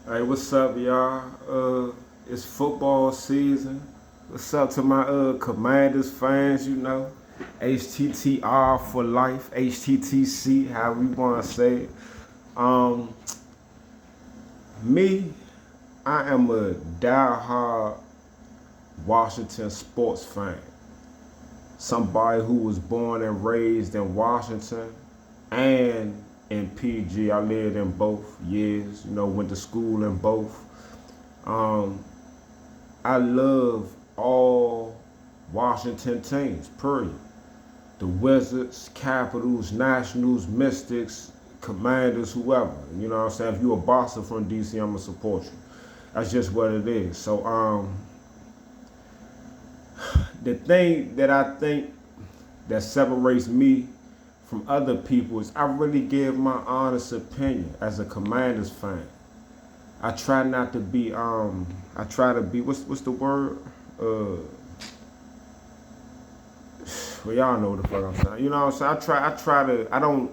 Hey, what's up, y'all? It's football season. What's up to my Commanders fans? HTTR for life, HTTC, how we want to say it. Um, me, I am a diehard Washington sports fan. Somebody who was born and raised in Washington and in PG. I lived in both years. Went to school in both. Um, I love all Washington teams, period. The Wizards, Capitals, Nationals, Mystics, Commanders, whoever. You know what I'm saying? If you're a Boston from DC, I'm going to support you. That's just what it is. So, the thing that I think that separates me from other people is I really give my honest opinion as a Commanders fan. I try not to be I try to be what's the word? Well, y'all know what the fuck I'm saying. You know what I'm saying? I don't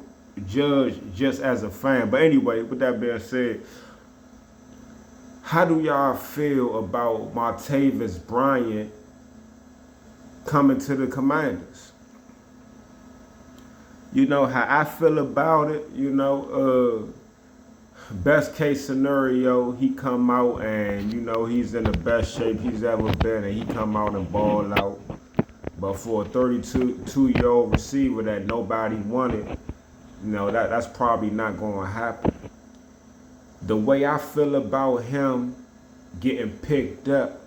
judge just as a fan. But anyway, with that being said, how do y'all feel about Martavis Bryant coming to the Commanders? You know how I feel about it, best case scenario, he come out and he's in the best shape he's ever been, and he come out and ball out. But for a 32-year-old receiver that nobody wanted, that's probably not going to happen. The way I feel about him getting picked up,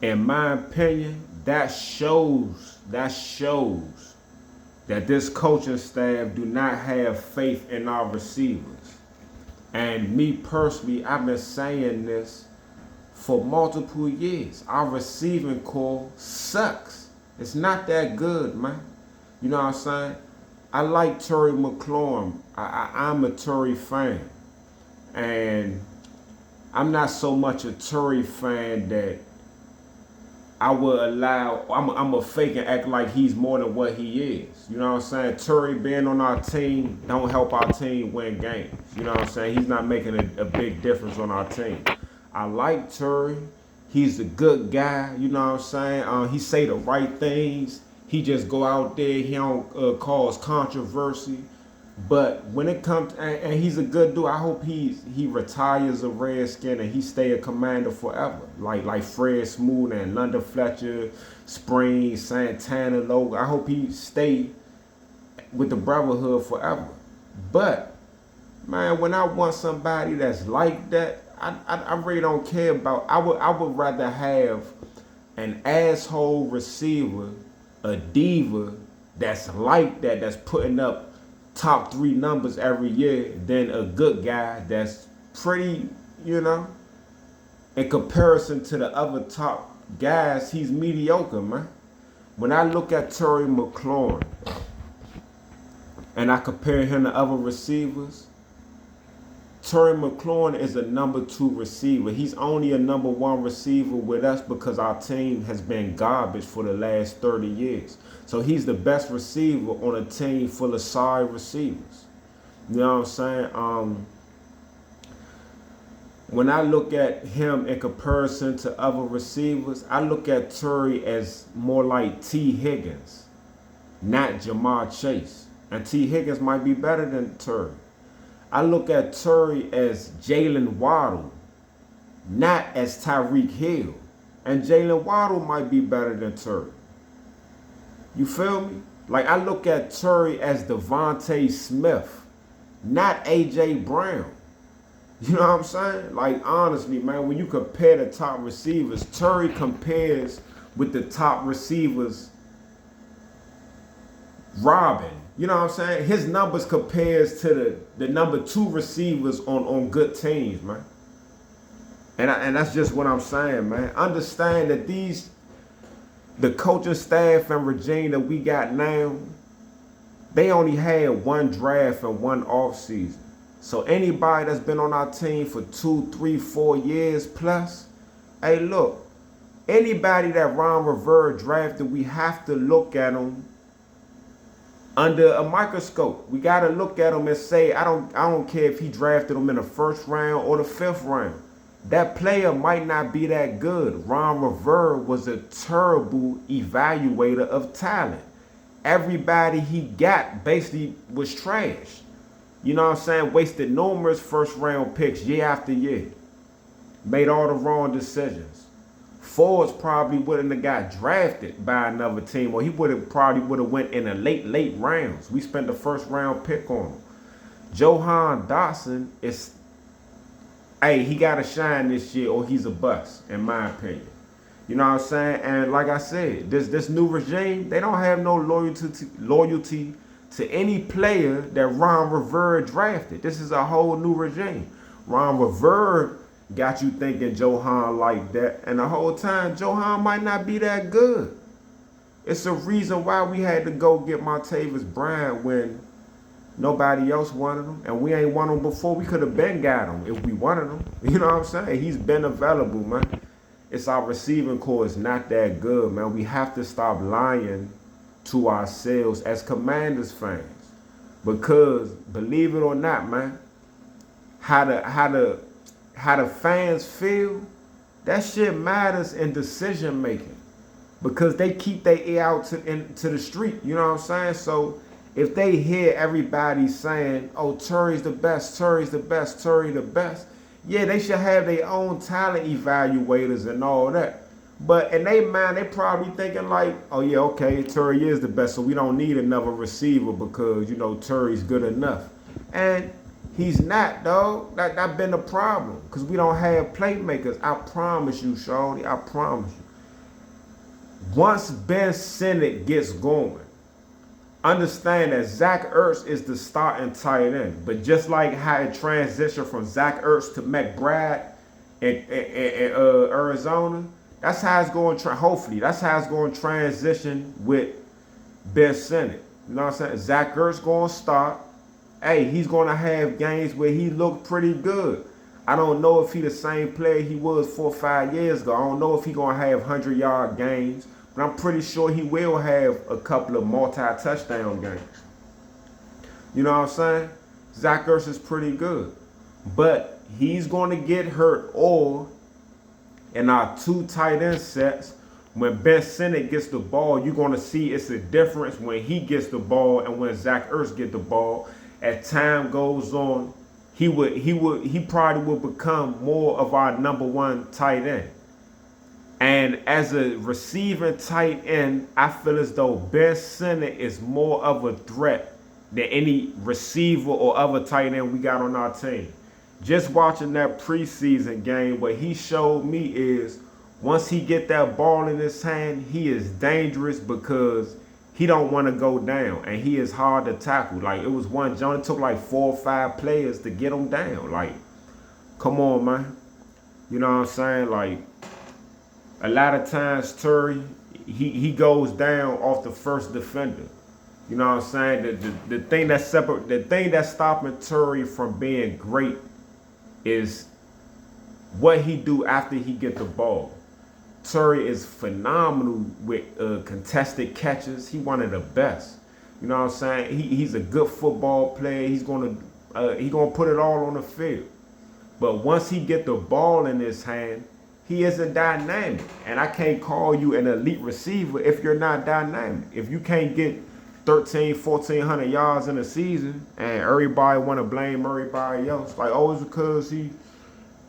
in my opinion, that shows that this coaching staff do not have faith in our receivers. And me personally, I've been saying this for multiple years. Our receiving core sucks. It's not that good, man. You know what I'm saying? I like Terry McLaurin. I'm a Terry fan. And I'm not so much a Terry fan that I would allow, I'm a fake and act like he's more than what he is. You know what I'm saying? Terry being on our team don't help our team win games. You know what I'm saying? He's not making a big difference on our team. I like Terry. He's a good guy. You know what I'm saying? He say the right things. He just go out there. He don't cause controversy. But when it comes, and he's a good dude. I hope he retires a Redskin and he stay a Commander forever, like Fred Smoot and London Fletcher, Spring, Santana, Logan. I hope he stay with the Brotherhood forever. But man, when I want somebody that's like that, I really don't care about. I would rather have an asshole receiver, a diva that's like that, that's putting up top 3 numbers every year, than a good guy that's pretty, in comparison to the other top guys, he's mediocre, man. When I look at Terry McLaurin and I compare him to other receivers, Terry McLaurin is a number 2 receiver. He's only a number 1 receiver with us because our team has been garbage for the last 30 years. So he's the best receiver on a team full of sorry receivers. You know what I'm saying? When I look at him in comparison to other receivers, I look at Terry as more like T. Higgins, not Jamar Chase. And T. Higgins might be better than Terry. I look at Terry as Jalen Waddle, not as Tyreek Hill. And Jalen Waddle might be better than Terry. You feel me? Like, I look at Terry as Devontae Smith, not A.J. Brown. You know what I'm saying? Like, honestly, man, when you compare the top receivers, Terry compares with the top receivers Robin. You know what I'm saying? His numbers compares to the number 2 receivers on good teams, man. And that's just what I'm saying, man. Understand that the coaching staff and regime that we got now, they only had 1 draft and 1 off season. So anybody that's been on our team for 2, 3, 4 years plus, hey, look, anybody that Ron Rivera drafted, we have to look at them under a microscope. We got to look at him and say, I don't care if he drafted him in the first round or the fifth round. That player might not be that good. Ron Rivera was a terrible evaluator of talent. Everybody he got basically was trash. You know what I'm saying? Wasted numerous first round picks year after year. Made all the wrong decisions. Forbes probably wouldn't have got drafted by another team, or he probably would have went in the late rounds. We spent the first round pick on him. Johan Dotson is, hey, he got to shine this year or he's a bust, in my opinion. You know what I'm saying? And like I said, this new regime, they don't have no loyalty to any player that Ron Rivera drafted. This is a whole new regime. Ron Rivera got you thinking Johan like that, and the whole time Johan might not be that good. It's a reason why we had to go get Martavis Bryant when nobody else wanted him, and we ain't want him before. We could have been got him if we wanted him. You know what I'm saying? He's been available, man. It's our receiving core is not that good, man. We have to stop lying to ourselves as Commanders fans, because believe it or not, man, how the fans feel, that shit matters in decision making, because they keep their ear out to the street. You know what I'm saying? So if they hear everybody saying, oh, Turry's the best, Turry's the best, Turry the best, yeah, they should have their own talent evaluators and all that. But in their mind, they probably thinking like, oh yeah, okay, Turry is the best, so we don't need another receiver because, you know, Turry's good enough. And he's not, dog. That been the problem, because we don't have playmakers. I promise you, shorty, I promise you. Once Ben Sinnott gets going, understand that Zach Ertz is the starting tight end. But just like how it transitioned from Zach Ertz to McBride in Arizona, that's how it's going to, hopefully, that's how it's going to transition with Ben Sinnott. You know what I'm saying? Zach Ertz going to start. Hey, he's going to have games where he looked pretty good. I don't know if he the same player he was 4 or 5 years ago. I don't know if he going to have 100-yard games, but I'm pretty sure he will have a couple of multi-touchdown games. You know what I'm saying? Zach Ertz is pretty good. But he's going to get hurt, or in our 2 tight end sets, when Ben Sinnott gets the ball, you're going to see it's a difference when he gets the ball and when Zach Ertz get the ball. As time goes on, he probably will become more of our #1 tight end. And as a receiving tight end, I feel as though Ben Sinnott is more of a threat than any receiver or other tight end we got on our team. Just watching that preseason game, what he showed me is once he get that ball in his hand, he is dangerous because he don't want to go down, and he is hard to tackle. Like, it was one John, it took like 4 or 5 players to get him down. Like, come on, man. You know what I'm saying? Like, a lot of times Turry, he goes down off the first defender. You know what I'm saying? The thing that's stopping Turry from being great is what he do after he get the ball. Turry is phenomenal with contested catches. He one of the best. You know what I'm saying? He's a good football player. He's gonna put it all on the field. But once he get the ball in his hand, he isn't dynamic. And I can't call you an elite receiver if you're not dynamic. If you can't get 1,400 yards in a season and everybody want to blame everybody else, like, oh, it's because he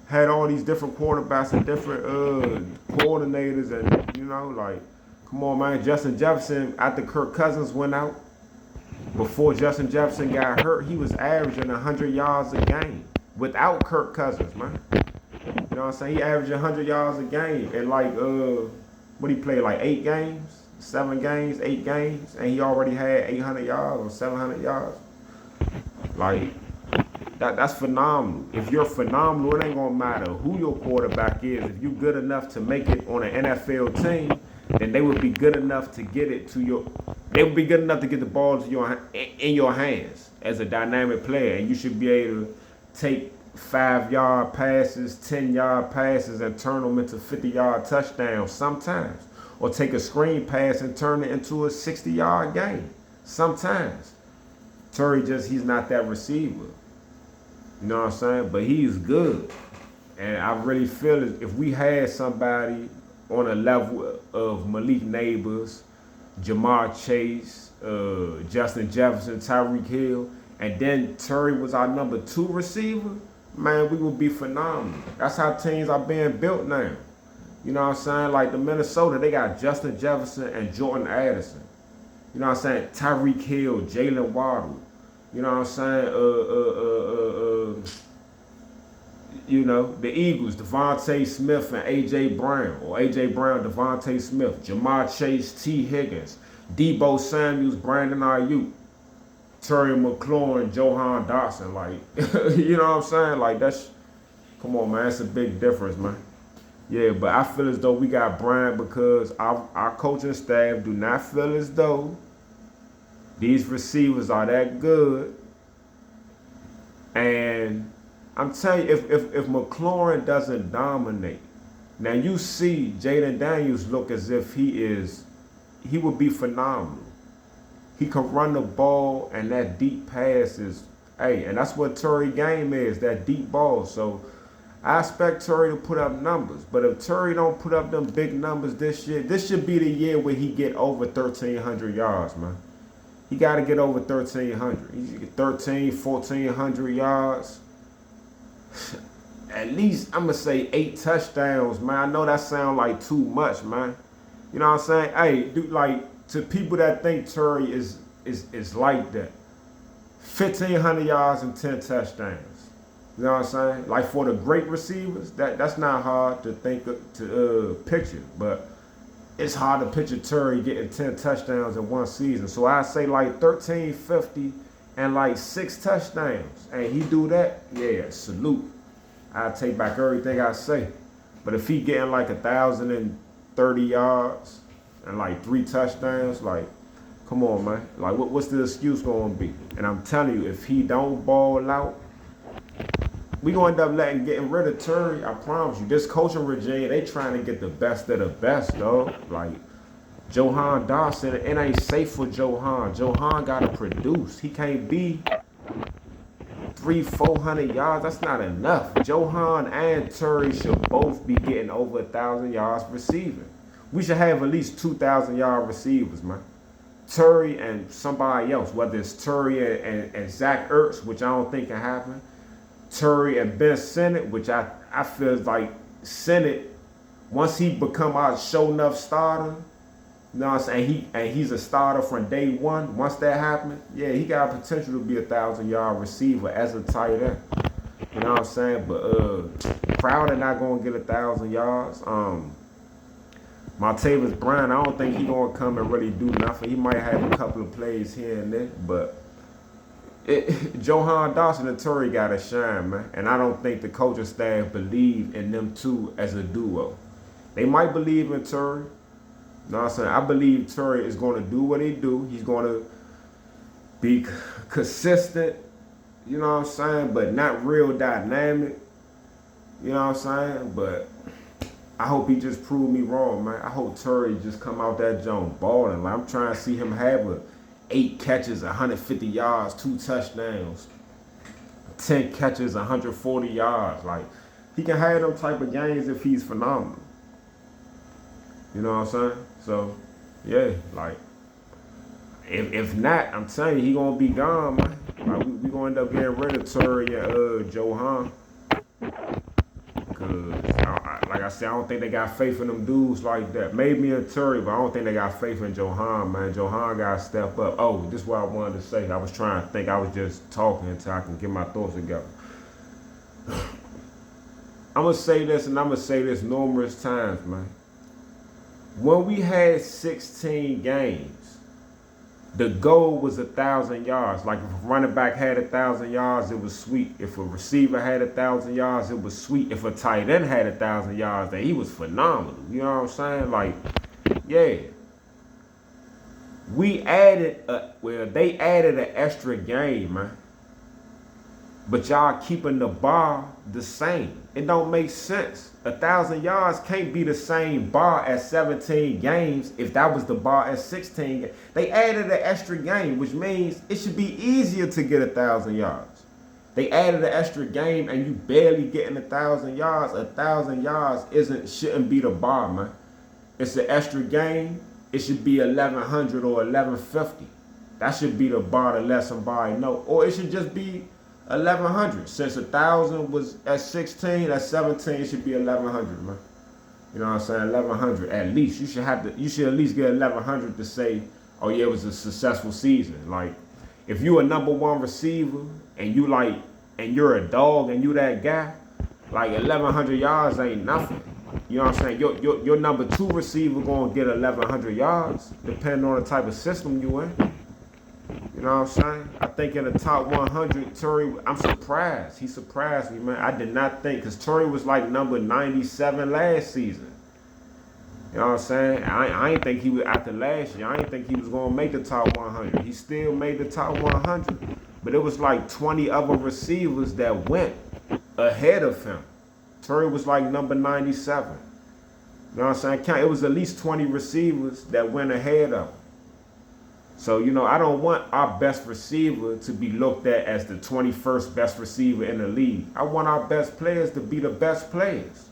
had all these different quarterbacks and different coordinators, and, you know, like, come on, man. Justin Jefferson, after Kirk Cousins went out, before Justin Jefferson got hurt, he was averaging 100 yards a game without Kirk Cousins, man. You know what I'm saying? He averaged 100 yards a game, and like, what he played, like 8 games, 7 games, 8 games, and he already had 800 yards or 700 yards. Like, that's phenomenal. If you're phenomenal, it ain't gonna matter who your quarterback is. If you're good enough to make it on an NFL team, then they would be good enough to get it to your. They would be good enough to get the ball to in your hands as a dynamic player, and you should be able to take 5-yard passes, 10-yard passes, and turn them into 50-yard touchdowns sometimes, or take a screen pass and turn it into a 60-yard game Sometimes. Terry he's not that receiver. You know what I'm saying? But he's good. And I really feel if we had somebody on a level of Malik Neighbors, Jamar Chase, Justin Jefferson, Tyreek Hill, and then Terry was our number 2 receiver, man, we would be phenomenal. That's how teams are being built now. You know what I'm saying? Like the Minnesota, they got Justin Jefferson and Jordan Addison. You know what I'm saying? Tyreek Hill, Jalen Waddle. You know what I'm saying? You know, the Eagles, Devontae Smith and A.J. Brown. Or A.J. Brown, Devontae Smith. Jamar Chase, T. Higgins. Debo Samuels, Brandon Ayuk. Terry McLaurin, Johan Dotson. Like, you know what I'm saying? Like, come on, man. That's a big difference, man. Yeah, but I feel as though we got Bryant because our coaching staff do not feel as though these receivers are that good. And I'm telling you, if McLaurin doesn't dominate, now you see Jaden Daniels look as if he would be phenomenal. He can run the ball, and that deep pass is, and that's what Terry game is, that deep ball. So I expect Terry to put up numbers. But if Terry don't put up them big numbers this year, this should be the year where he get over 1,300 yards, man. He got to get over 1,300. He should get 1,400 yards. At least, I'm going to say 8 touchdowns, man. I know that sounds like too much, man. You know what I'm saying? Hey, dude, like, to people that think Terry is like that, 1,500 yards and 10 touchdowns. You know what I'm saying? Like, for the great receivers, that's not hard to picture. But it's hard to picture Terry getting 10 touchdowns in one season. So I say like 1,350 and like 6 touchdowns. And he do that, yeah, salute. I take back everything I say. But if he getting like 1,030 yards and like 3 touchdowns, like, come on, man. Like, what's the excuse going to be? And I'm telling you, if he don't ball out, we going to end up getting rid of Terry. I promise you. This coaching regime, they trying to get the best of the best, dog. Like, Johan Dawson, it ain't safe for Johan. Johan got to produce. He can't be 300-400 yards. That's not enough. Johan and Terry should both be getting over 1,000 yards receiving. We should have at least 2,000-yard receivers, man. Terry and somebody else, whether it's Terry and Zach Ertz, which I don't think can happen. Terry and Ben Sinnott, which I feel like Sinnott, once he become our show enough starter, you know what I'm saying? He's a starter from day one. Once that happens, yeah, he got potential to be 1,000-yard receiver as a tight end. You know what I'm saying? But Crowder not gonna get 1,000 yards. Martavis Bryant, I don't think he gonna come and really do nothing. He might have a couple of plays here and there, but Johan Dawson and Terry gotta shine, man. And I don't think the coaching staff believe in them two as a duo. They might believe in Terry. You know what I'm saying? I believe Terry is going to do what he do. He's going to be consistent, you know what I'm saying, but not real dynamic. You know what I'm saying? But I hope he just proved me wrong, man. I hope Terry just come out that joint balling. Like, I'm trying to see him have 8 catches, 150 yards, 2 touchdowns, 10 catches, 140 yards. Like, he can have them type of games if he's phenomenal. You know what I'm saying? So, yeah, like, if not, I'm telling you, he gonna be gone, man. Like, we gonna end up getting rid of Terry and Johan. Because, like I said, I don't think they got faith in them dudes like that. Maybe in Terry, but I don't think they got faith in Johan, man. Johan got to step up. Oh, this is what I wanted to say. I was trying to think. I was just talking until I can get my thoughts together. I'm going to say this, and I'm going to say this numerous times, man. When we had 16 games, the goal was 1,000 yards. Like, if a running back had 1,000 yards, it was sweet. If a receiver had 1,000 yards, it was sweet. If a tight end had 1,000 yards, then he was phenomenal. You know what I'm saying? Like, yeah. They added an extra game, man. but y'all keeping the bar the same. It don't make sense. 1,000 yards can't be the same bar at 17 games if that was the bar at 16. They added an extra game, which means it should be easier to get 1,000 yards. They added an extra game and you barely getting 1,000 yards. 1,000 yards shouldn't be the bar, man. It's an extra game. It should be 1,100 or 1,150. That should be the bar to let somebody know. Or it should just be 1,100. Since 1,000 was at 16, at 17 it should be 1,100, man. You know what I'm saying? 1,100 at least. You should at least get 1,100 to say, oh yeah, it was a successful season. Like, if you a #1 receiver and you're a dog and you that guy, like 1,100 yards ain't nothing. You know what I'm saying? Your #2 receiver gonna get 1,100 yards, depending on the type of system you in. You know what I'm saying? I think in the top 100, Torrey, I'm surprised. He surprised me, man. I did not think, because Torrey was like number 97 last season. You know what I'm saying? I ain't think he was, after last year, I ain't think he was going to make the top 100. He still made the top 100. But it was like 20 other receivers that went ahead of him. Torrey was like number 97. You know what I'm saying? It was at least 20 receivers that went ahead of him. So, you know, I don't want our best receiver to be looked at as the 21st best receiver in the league. I want our best players to be the best players.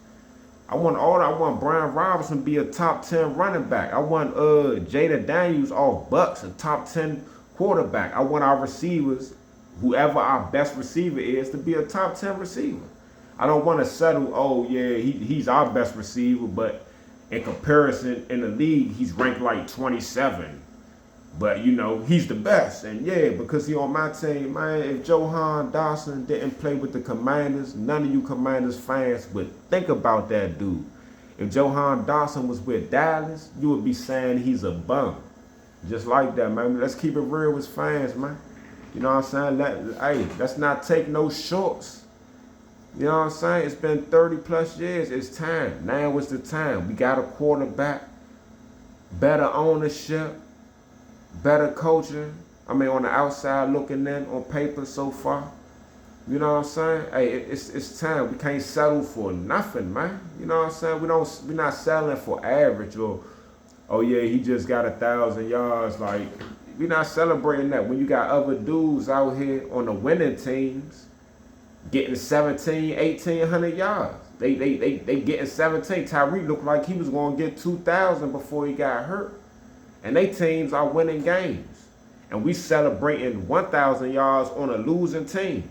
I want Brian Robinson to be a top 10 running back. I want Jada Daniels off Bucks, a top 10 quarterback. I want our receivers, whoever our best receiver is, to be a top 10 receiver. I don't want to settle, oh yeah, he's our best receiver, but in comparison in the league, he's ranked like 27. But, you know, he's the best. And, yeah, because he on my team, man, if Johan Dawson didn't play with the Commanders, none of you Commanders fans would think about that dude. If Johan Dawson was with Dallas, you would be saying he's a bum. Just like that, man. Let's keep it real with fans, man. You know what I'm saying? Let's not take no shorts. You know what I'm saying? It's been 30-plus years. It's time. Now is the time. We got a quarterback, better ownership, better coaching. I mean, on the outside looking in, on paper so far. You know what I'm saying? Hey, it's time. We can't settle for nothing, man. You know what I'm saying? We're not settling for average or, oh yeah, he just got 1,000 yards. Like, we're not celebrating that. When you got other dudes out here on the winning teams getting 17, 1,800 yards. They getting 17. Tyreek looked like he was gonna get 2,000 before he got hurt. And they teams are winning games. And we celebrating 1,000 yards on a losing team.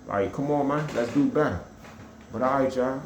Like, come on, man. Let's do better. But all right, y'all.